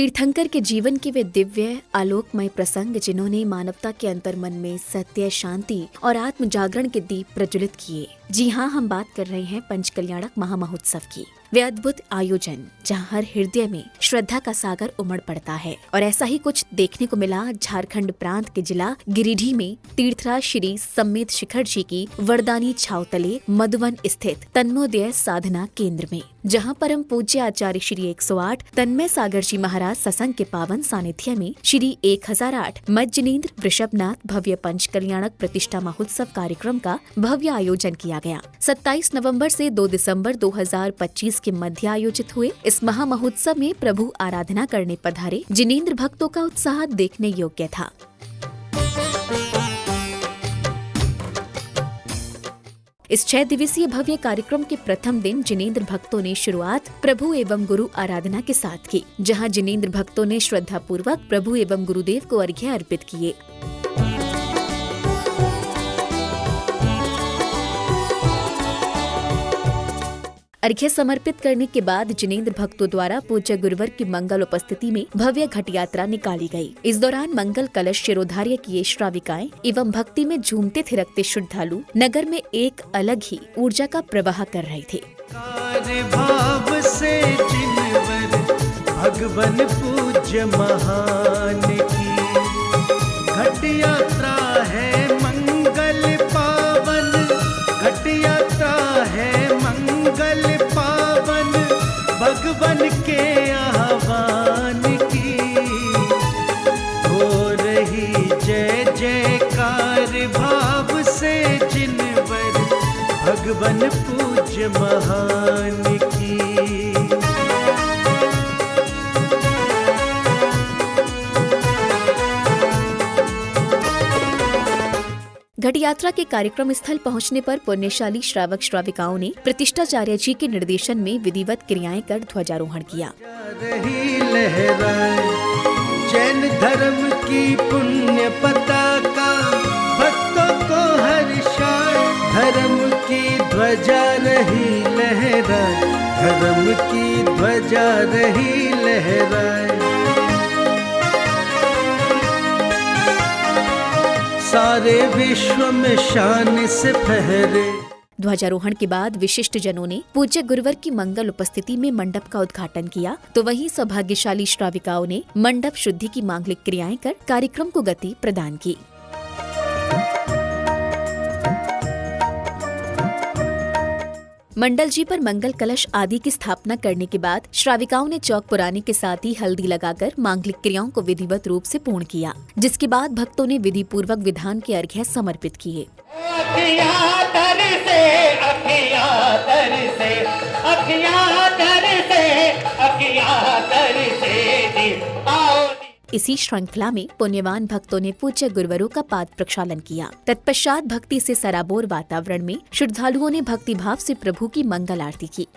तीर्थंकर के जीवन के वे दिव्य आलोकमय प्रसंग जिन्होंने मानवता के अंतर्मन में सत्य, शांति और आत्म जागरण के दीप प्रज्वलित किए। जी हाँ, हम बात कर रहे हैं पंचकल्याणक महामहोत्सव की। वे अद्भुत आयोजन जहाँ हर हृदय में श्रद्धा का सागर उमड़ पड़ता है। और ऐसा ही कुछ देखने को मिला झारखंड प्रांत के जिला गिरिडीह में तीर्थराज श्री सम्मेद शिखर जी की वरदानी छावतले मधुवन स्थित तन्मोदय साधना केंद्र में, जहाँ परम पूज्य आचार्य श्री 108 तन्मय सागर जी महाराज सत्संग के पावन सानिध्य में श्री 1008 मज्जनेन्द्र वृषभनाथ भव्य पंचकल्याणक प्रतिष्ठा महोत्सव कार्यक्रम का भव्य आयोजन किया गया। 27 नवंबर से 2 दिसंबर 2025 के मध्य आयोजित हुए इस महामहोत्सव में प्रभु आराधना करने पधारे जिनेंद्र भक्तों का उत्साह देखने योग्य था। इस 6 दिवसीय भव्य कार्यक्रम के प्रथम दिन जिनेंद्र भक्तों ने शुरुआत प्रभु एवं गुरु आराधना के साथ की, जहां जिनेंद्र भक्तों ने श्रद्धा पूर्वक प्रभु एवं गुरुदेव को अर्घ्य अर्पित किए। अर्घ्य समर्पित करने के बाद जिनेंद्र भक्तों द्वारा पूज्य गुरुवर की मंगल उपस्थिति में भव्य घट यात्रा निकाली गई। इस दौरान मंगल कलश शिरोधार्य किए श्राविकाएं एवं भक्ति में झूमते थिरकते श्रद्धालु नगर में एक अलग ही ऊर्जा का प्रवाह कर रहे थे। भाव से जिनवर भगवन पूज्य महान की घट यात्रा है मंगल पावन, घट यात्रा है मंगल पावन, भगवन के आह्वान की हो रही जय जयकार भाव से जिनवर भगवन पूज्य महान की। घट यात्रा के कार्यक्रम स्थल पहुंचने पर पुण्यशाली श्रावक श्राविकाओं ने प्रतिष्ठाचार्य जी के निर्देशन में विधिवत क्रियाएं कर ध्वजारोहण किया। जैन धर्म की पुण्य पताका भक्तों को हर्षाए, धर्म की ध्वजा रही लहराए, धर्म की ध्वजा रही लहराए। सारे विश्व में शान से फहरे। ध्वजारोहण के बाद विशिष्ट जनों ने पूज्य गुरुवर की मंगल उपस्थिति में मंडप का उद्घाटन किया, तो वहीं सौभाग्यशाली श्राविकाओं ने मंडप शुद्धि की मांगलिक क्रियाएं कर कार्यक्रम को गति प्रदान की। मंडल जी पर मंगल कलश आदि की स्थापना करने के बाद श्राविकाओं ने चौक पुराने के साथ ही हल्दी लगाकर मांगलिक क्रियाओं को विधिवत रूप से पूर्ण किया, जिसके बाद भक्तों ने विधि पूर्वक विधान के अर्घ्य समर्पित किए। इसी श्रृंखला में पुण्यवान भक्तों ने पूज्य गुरुवरों का पाद प्रक्षालन किया। तत्पश्चात भक्ति से सराबोर वातावरण में श्रद्धालुओं ने भक्ति भाव से प्रभु की मंगल आरती की।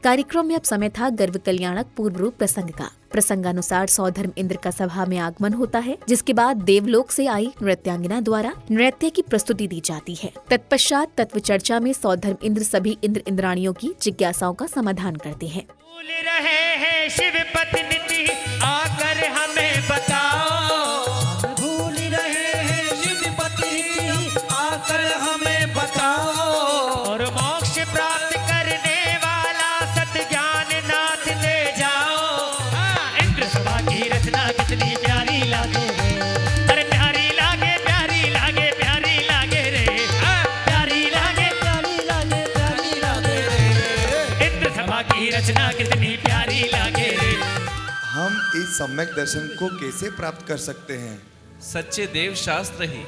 कार्यक्रम में अब समय था गर्व कल्याणक पूर्व रूप प्रसंग का। प्रसंगानुसार सौधर्म इंद्र का सभा में आगमन होता है, जिसके बाद देवलोक से आई नृत्यांगना द्वारा नृत्य की प्रस्तुति दी जाती है। तत्पश्चात तत्व चर्चा में सौधर्म इंद्र सभी इंद्र इंद्राणियों की जिज्ञासाओं का समाधान करते हैं। भूल रहे हैं शिव पत्नी आकर हमें बताओ, भूल रहे हैं शिव पत्नी आकर हमें बताओ, और मोक्ष प्राप्त करने वाला सत ज्ञान नाथ ले जाओ। इंद्र सभा की रचना कितनी प्यारी लागे रे, अरे प्यारी लागे प्यारी लागे प्यारी लागे रे, प्यारी लागे प्यारी लागे प्यारी लागे रे, इंद्र सभा की रचना कितनी प्यारी लागे रे। हम इस सम्यक दर्शन को कैसे प्राप्त कर सकते हैं? सच्चे देव शास्त्र ही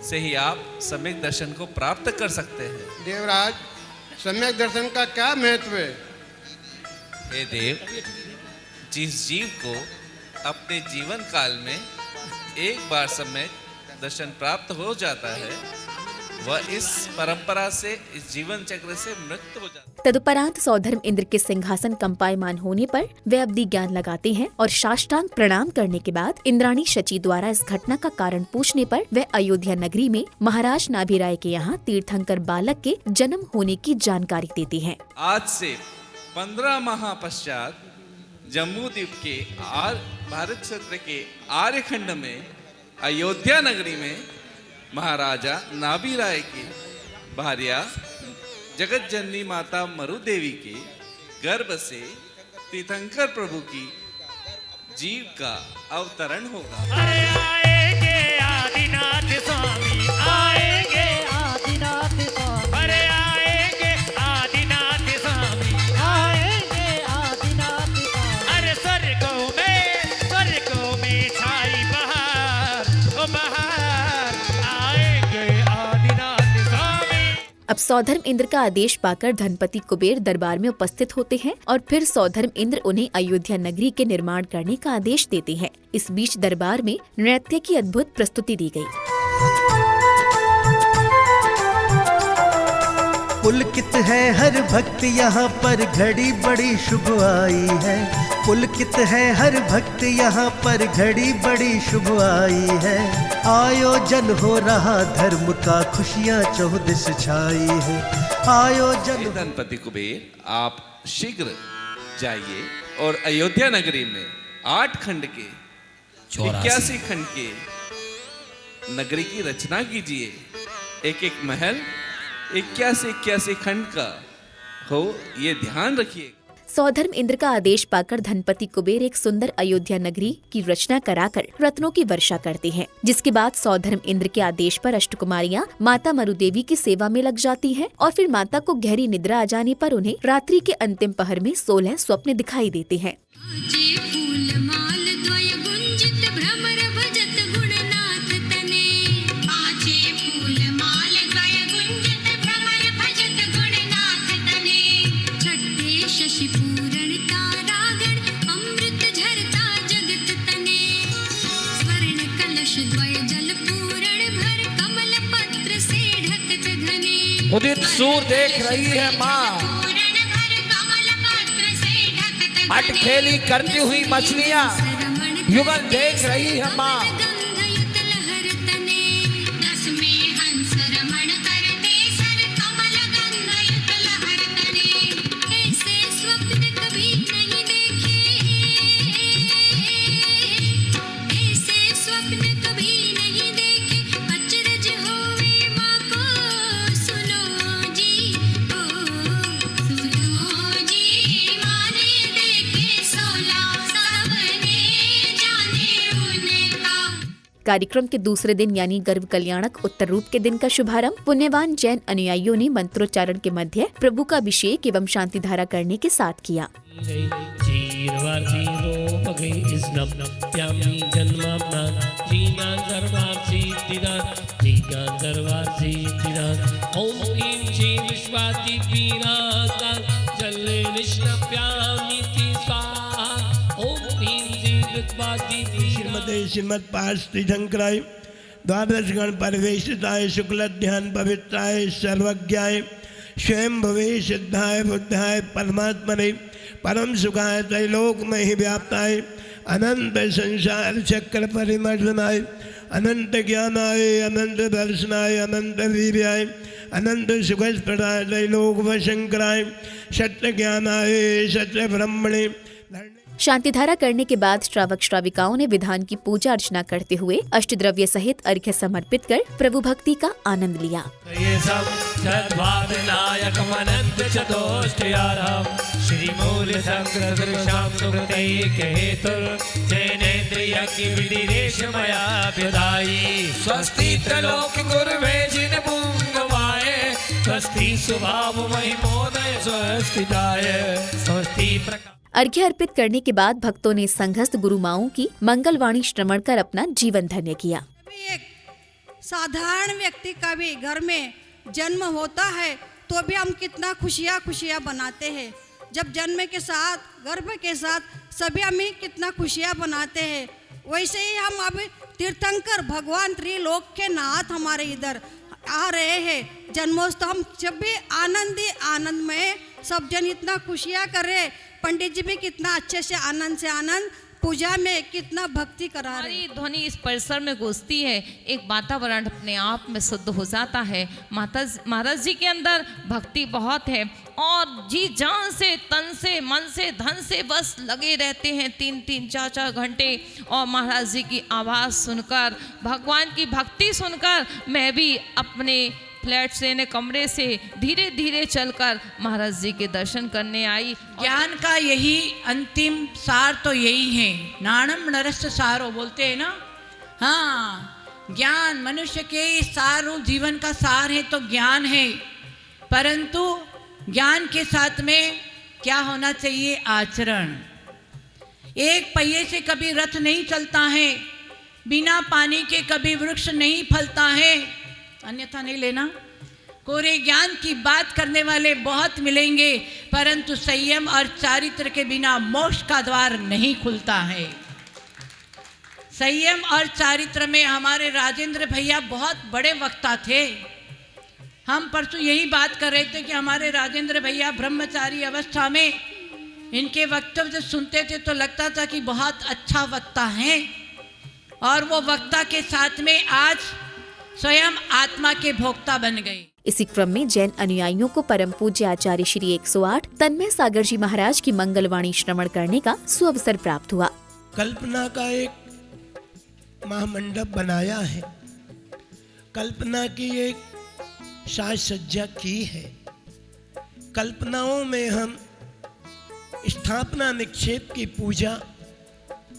से ही आप सम्यक दर्शन को प्राप्त कर सकते हैं। देवराज, सम्यक दर्शन का क्या महत्व है? हे देव, जिस जीव को अपने जीवन काल में एक बार सम्यक दर्शन प्राप्त हो जाता है, वह इस परंपरा से, इस जीवन चक्र से मुक्त हो जाता है। तदुपरांत सौधर्म इंद्र के सिंहासन कंपायमान होने पर वे अवधि ज्ञान लगाते हैं और साष्टांग प्रणाम करने के बाद इंद्राणी शची द्वारा इस घटना का कारण पूछने पर वे अयोध्या नगरी में महाराज नाभिराय के यहाँ तीर्थंकर बालक के जन्म होने की जानकारी देती हैं। आज से 15 माह पश्चात जम्मू द्वीप के भारत क्षेत्र के आर्यखंड में अयोध्या नगरी में महाराजा नाभिराय की भार्या जगत जननी माता मरुदेवी के गर्भ से तीर्थंकर प्रभु की जीव का अवतरण होगा। अरे आएंगे आदिनाथ स्वामी, आएंगे आदिनाथ स्वामी, अरे आएंगे आदिनाथ स्वामी, आएंगे आदिनाथ स्वामी, अरे स्वर्गों में छाई बहार, ओ बहार, आएंगे आदिनाथ स्वामी। अब सौधर्म इंद्र का आदेश पाकर धनपति कुबेर दरबार में उपस्थित होते हैं और फिर सौधर्म इंद्र उन्हें अयोध्या नगरी के निर्माण करने का आदेश देते हैं। इस बीच दरबार में नृत्य की अद्भुत प्रस्तुति दी गई। पुलकित है हर भक्त यहाँ पर, घड़ी बड़ी शुभ आई है। पुलकित है हर भक्त यहाँ पर, घड़ी बड़ी शुभ आई है। आयोजन हो रहा धर्म का, खुशियाँ चौदिस छाई है। आयोजन। धनपति कुबेर, आप शीघ्र जाइए और अयोध्या नगरी में 8 खंड के 81 खंड के नगरी की रचना कीजिए। एक एक महल 81 खंड का हो, ये ध्यान रखिए। सौधर्म इंद्र का आदेश पाकर धनपति कुबेर एक सुंदर अयोध्या नगरी की रचना कराकर रत्नों की वर्षा करते हैं, जिसके बाद सौधर्म इंद्र के आदेश पर अष्टकुमारियां माता मरुदेवी की सेवा में लग जाती हैं और फिर माता को गहरी निद्रा आ जाने पर उन्हें रात्रि के अंतिम पहर में 16 स्वप्न दिखाई देते हैं। उदित सूर देख रही है माँ, अटखेली करती हुई मछलियाँ युगल देख रही है माँ। कार्यक्रम के दूसरे दिन यानी गर्भ कल्याणक उत्तर रूप के दिन का शुभारंभ पुण्यवान जैन अनुयायियों ने मंत्रोच्चारण के मध्य प्रभु का अभिषेक एवं शांति धारा करने के साथ किया। श्रीमद पार्ष तीर्थंकराय द्वादश गण परिवेशिताय शुक्ल ध्यान पवित्राय सर्वज्ञाय स्वयं भवे सिद्धाय बुद्धाय परमात्मने परम सुखाय त्रैलोक में ही व्याप्ताय अनंत संसार चक्र परिमर्दनाय अनंत ज्ञानाय अनंत दर्शनाय अनंत वीर्याय अनंत सुखस्प्रदाय त्रैलोक वशंकराय सत्य ज्ञानाय सत्य ब्रह्मणे। शांतिधारा करने के बाद श्रावक श्राविकाओं ने विधान की पूजा अर्चना करते हुए अष्टद्रव्य सहित अर्घ्य समर्पित कर प्रभु भक्ति का आनंद लिया। अर्घ्य अर्पित करने के बाद भक्तों ने संघस्थ गुरु माओं की मंगलवाणी श्रवण कर अपना जीवन धन्य किया। एक साधारण व्यक्ति का भी घर में जन्म होता है तो भी हम कितना खुशियाँ बनाते हैं। जब जन्म के साथ गर्भ के साथ सभी हम कितना खुशियाँ बनाते हैं, वैसे ही हम अब तीर्थंकर भगवान त्रिलोक के नाथ हमारे इधर आ रहे हैं जन्मोत्सव। हम जब भी आनंद में सब जन इतना खुशियाँ कर रहे, पंडित जी भी कितना अच्छे से आनंद पूजा में कितना भक्ति करा रहे। हमारी ध्वनि इस परिसर में गूंजती है, एक वातावरण अपने आप में शुद्ध हो जाता है। महाराज जी के अंदर भक्ति बहुत है और जी जान से, तन से, मन से, धन से बस लगे रहते हैं 3-3, 4-4 घंटे। और महाराज जी की आवाज़ सुनकर, भगवान की भक्ति सुनकर मैं भी अपने फ्लैट से, ने कमरे से धीरे धीरे चलकर महाराज जी के दर्शन करने आई। ज्ञान का यही अंतिम सार तो यही है, नाणम नरस्य सारो बोलते हैं ना। हाँ, ज्ञान मनुष्य के सारो जीवन का सार है तो ज्ञान है, परंतु ज्ञान के साथ में क्या होना चाहिए? आचरण। एक पहिए से कभी रथ नहीं चलता है, बिना पानी के कभी वृक्ष नहीं फलता है, अन्यथा नहीं लेना। कोरे ज्ञान की बात करने वाले बहुत मिलेंगे, परंतु संयम और चारित्र के बिना मोक्ष का द्वार नहीं खुलता है। संयम और चारित्र में हमारे राजेंद्र भैया बहुत बड़े वक्ता थे। हम परसों यही बात कर रहे थे कि हमारे राजेंद्र भैया ब्रह्मचारी अवस्था में इनके वक्तव्य सुनते थे तो लगता था कि बहुत अच्छा वक्ता है, और वो वक्ता के साथ में आज स्वयं आत्मा के भोक्ता बन गए। इसी क्रम में जैन अनुयायियों को परम पूज्य आचार्य श्री 108 तन्मय सागर जी महाराज की मंगलवाणी श्रवण करने का सुअवसर प्राप्त हुआ। कल्पना का एक महामंडप बनाया है, कल्पना की एक साज सज्जा की है। कल्पनाओं में हम स्थापना निक्षेप की पूजा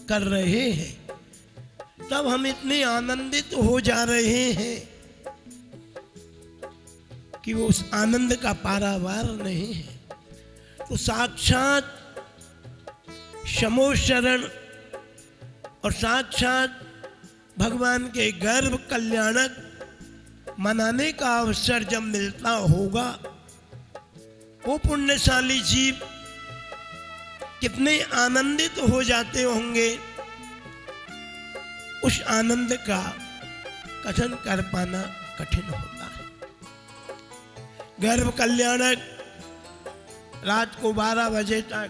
कर रहे हैं, तब हम इतने आनंदित हो जा रहे हैं कि वो उस आनंद का पारावार नहीं है। तो साक्षात शमो शरण और साक्षात भगवान के गर्भ कल्याणक मनाने का अवसर जब मिलता होगा, वो पुण्यशाली जीव कितने आनंदित हो जाते होंगे। उस आनंद का कथन कर पाना कठिन होता है। गर्भ कल्याणक रात को 12 बजे तक,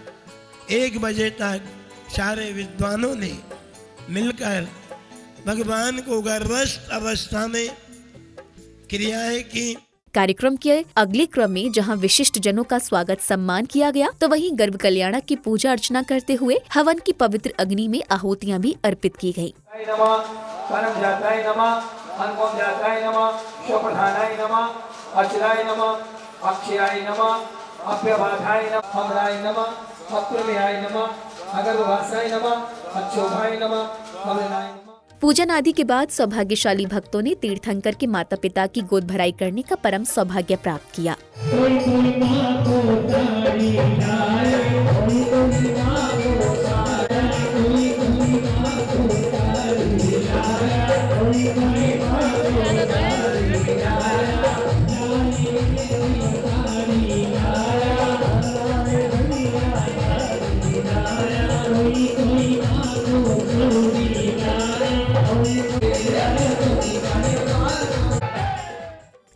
1 बजे तक सारे विद्वानों ने मिलकर भगवान को गर्भस्थ अवस्था में क्रियाएं की। कार्यक्रम के अगले क्रम में जहां विशिष्ट जनों का स्वागत सम्मान किया गया, तो वहीं गर्भ कल्याणक की पूजा अर्चना करते हुए हवन की पवित्र अग्नि में आहुतियां भी अर्पित की गयी। परम जाताय नमः, अनुपम जाताय नमः, स्वप्रधानाय नमः, अचलाय नमः, अक्षयाय नमः, अभ्यभाधाय नमः, अमराय नमः, अप्रमेयाय नमः, अगर्भवासाय नमः, अच्छोभाय नमः, अमरनाय नमः। पूजन आदि के बाद सौभाग्यशाली भक्तों ने तीर्थंकर के माता पिता की गोद भराई करने का परम सौभाग्य प्राप्त किया।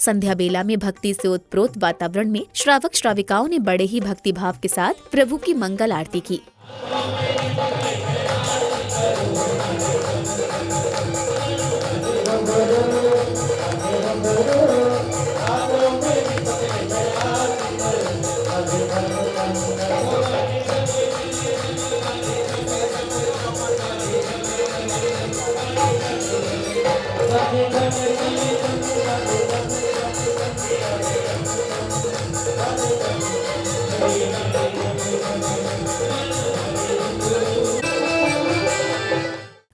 संध्या बेला में भक्ति से उत्प्रोत वातावरण में श्रावक श्राविकाओं ने बड़े ही भक्ति भाव के साथ प्रभु की मंगल आरती की।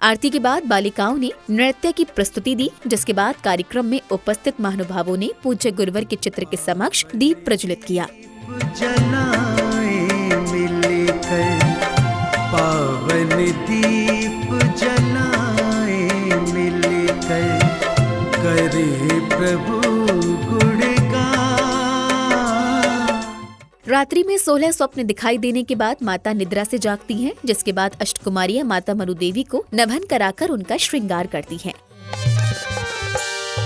आरती के बाद बालिकाओं ने नृत्य की प्रस्तुति दी, जिसके बाद कार्यक्रम में उपस्थित महानुभावों ने पूज्य गुरुवर के चित्र के समक्ष दीप प्रज्वलित किया। जलाए मिलकर पावन दीप जलाए मिलकर करे प्रभु गुणगान। रात्रि में 16 स्वप्न दिखाई देने के बाद माता निद्रा से जागती हैं, जिसके बाद अष्टकुमारियां माता मरुदेवी को नभन कराकर उनका श्रृंगार करती हैं।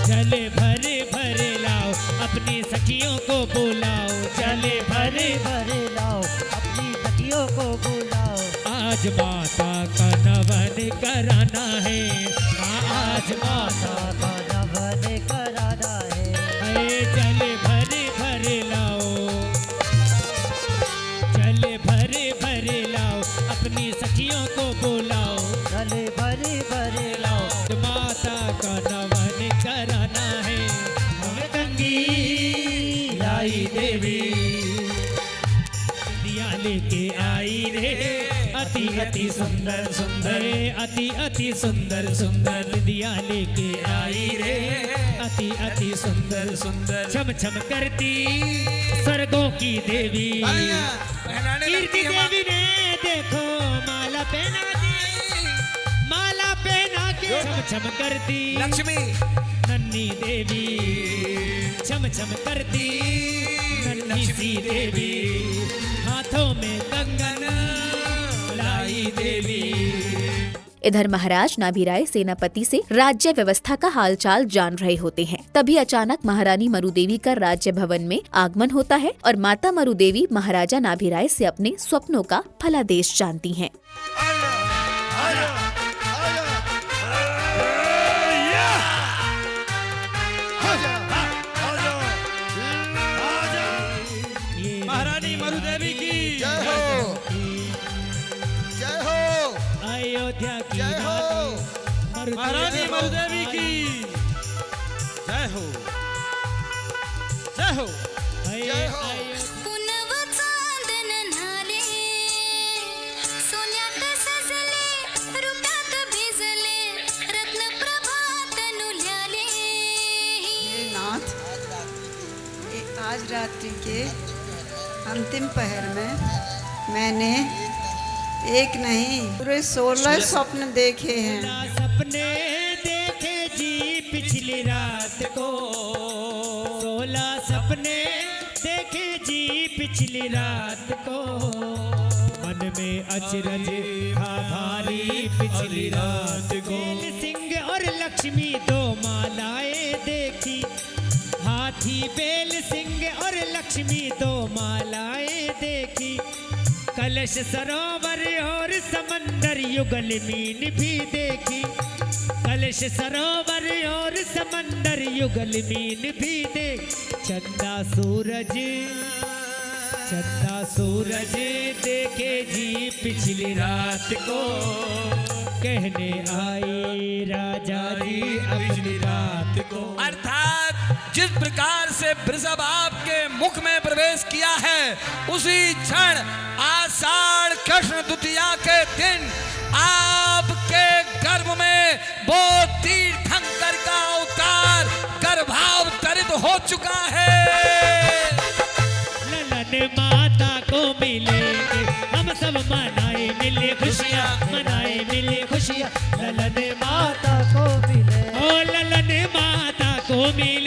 जले भरे भरे लाओ अपनी सखियों को बुलाओ, जले भरे भरे लाओ अपनी सखियों को बुलाओ। आज माता का नवन कराना है, आज माता का नवन कराना है। जले भरे भरे लाओ, जले भरे भरे लाओ अपनी सखियों को बुलाओ, जले भरे भरे लाओ माता का नवन कराना है। हमें गंगी लाई देवी दिया लेके आई रे, अति अति सुंदर सुंदर, अति अति सुंदर सुंदर दिया लेके आई रे, अति अति सुंदर सुंदर। छम छम करती स्वर्गों की देवी, कीर्ति देवी ने देखो माला पहना दी, माला पहना के छम छम करती लक्ष्मी नन्ही देवी, छम छम करती नन्ही सी देवी, हाथों में कंगन लाई देवी। इधर महाराज नाभिराय सेनापति से राज्य व्यवस्था का हालचाल जान रहे होते हैं। तभी अचानक महारानी मरुदेवी का राज्य भवन में आगमन होता है और माता मरुदेवी महाराजा नाभिराय से अपने स्वप्नों का फलादेश जानती हैं। महारानी मरुदेवी की जय हो, जय हो, अयोध्या की जय हो, महारानी मरुदेवी की जय हो, जय हो, जय हो। नाथ, आज रात्रि के अंतिम पहर में मैंने एक नहीं पूरे 16 स्वप्न देखे हैं। सपने देखे जी पिछली रात को, 16 सपने देखे जी पिछली रात को, मन में अचरज था भारी पिछली रात को। सिंह और लक्ष्मी दो मालाएं देखी, हाथी बेल सिंह और लक्ष्मी दो मालाएं देखी, कलश सरोवर और समंदर युगल मीन भी देखी, कलश सरोवर और समंदर युगल मीन भी देख। चंदा सूरज देखे जी पिछली रात को, कहने आई राजा जी अपनी रात को। अर्थात जिस प्रकार से वृषभ आपके मुख में प्रवेश किया है, उसी क्षण आषाढ़ कृष्ण द्वितीया के दिन आपके गर्भ में वो तीर्थंकर का अवतार गर्भावतरित हो चुका है। ललन माता को मिले हम सब मनाए मिले खुशियाँ, मनाए मिले खुशियाँ। ललन माता को मिले, ओ ललन माता को मिले